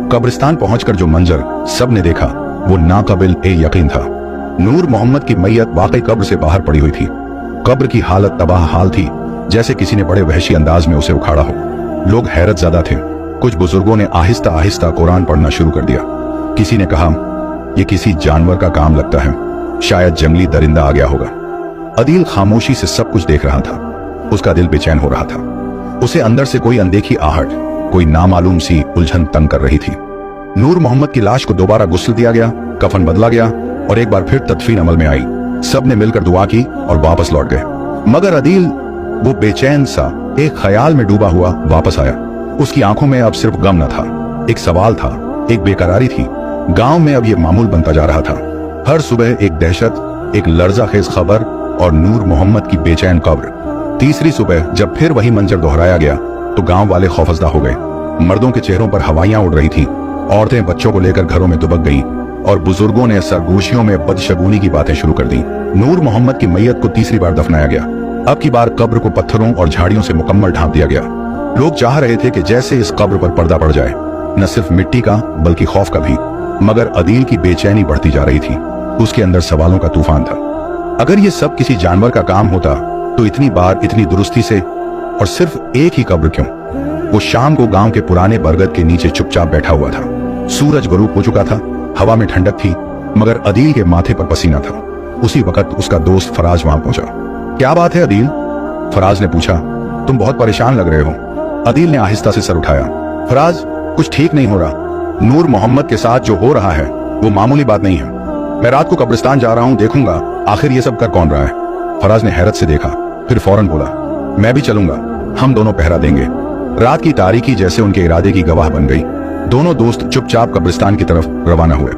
कब्रिस्तान पहुंचकर जो मंजर सबने देखा वो नाकाबिल यकीन था। नूर मोहम्मद की मैयत वाकई कब्र से बाहर पड़ी हुई थी। कब्र की हालत तबाह हाल थी, जैसे किसी ने बड़े वहशी अंदाज में उसे उखाड़ा हो। लोग हैरत ज़दा थे। कुछ बुजुर्गों ने आहिस्ता आहिस्ता कुरान पढ़ना शुरू कर दिया। किसी ने कहा, यह किसी जानवर का काम लगता है, शायद जंगली दरिंदा आ गया होगा। अदील खामोशी से सब कुछ देख रहा था। उसका दिल बेचैन हो रहा था। उसे अंदर से कोई अनदेखी आहट, कोई नामालूम सी उलझन तंग कर रही थी। नूर मोहम्मद की लाश को दोबारा गुस्ल दिया गया, कफन बदला गया और एक बार फिर तदफीन अमल में आई। सबने मिलकर दुआ की और वापस लौट गए। मगर अदील, वो बेचैन सा एक ख्याल में डूबा हुआ वापस आया। उसकी आंखों में अब सिर्फ गम न था, एक सवाल था, एक बेकरारी थी। गांव में अब ये मामूल बनता जा रहा था। हर सुबह एक दहशत, एक लर्जा खेज खबर और नूर मोहम्मद की बेचैन कब्र। तीसरी सुबह जब फिर वही मंजर दोहराया गया तो गांव वाले खौफजदा हो गए। मर्दों के चेहरों पर हवाइयां उड़ रही थीं, औरतें बच्चों को लेकर घरों में दुबक गईं और बुजुर्गों ने सरगोशियों में बदशगुनी की बातें शुरू कर दी। नूर मोहम्मद की मैयत को तीसरी बार दफनाया गया। अब की बार कब्र को पत्थरों और झाड़ियों से मुकम्मल ढांप दिया गया। लोग चाह रहे थे कि जैसे इस कब्र पर पर्दा पड़ जाए, न सिर्फ मिट्टी का बल्कि खौफ का भी। मगर अदील की बेचैनी बढ़ती जा रही थी। उसके अंदर सवालों का तूफान था। अगर ये सब किसी जानवर का काम होता तो इतनी बार, इतनी दुरुस्ती से और सिर्फ एक ही कब्र क्यों? वो शाम को गांव के पुराने बरगद के नीचे चुपचाप बैठा हुआ था। सूरज गुरूब हो चुका था, हवा में ठंडक थी, मगर अदील के माथे पर पसीना था। उसी वक्त उसका दोस्त फराज वहां पहुंचा। क्या बात है अदील? फराज ने पूछा। तुम बहुत परेशान लग रहे हो। अदील ने आहिस्ता से सर उठाया। फराज, कुछ ठीक नहीं हो रहा। नूर मोहम्मद के साथ जो हो रहा है वो मामूली बात नहीं है। मैं रात को कब्रिस्तान जा रहा हूँ, देखूंगा आखिर ये सब कर कौन रहा है। फराज ने हैरत से देखा, फिर फौरन बोला, मैं भी चलूंगा, हम दोनों पहरा देंगे। रात की तारीकी जैसे उनके इरादे की गवाह बन गई। दोनों दोस्त चुपचाप कब्रिस्तान की तरफ रवाना हुए।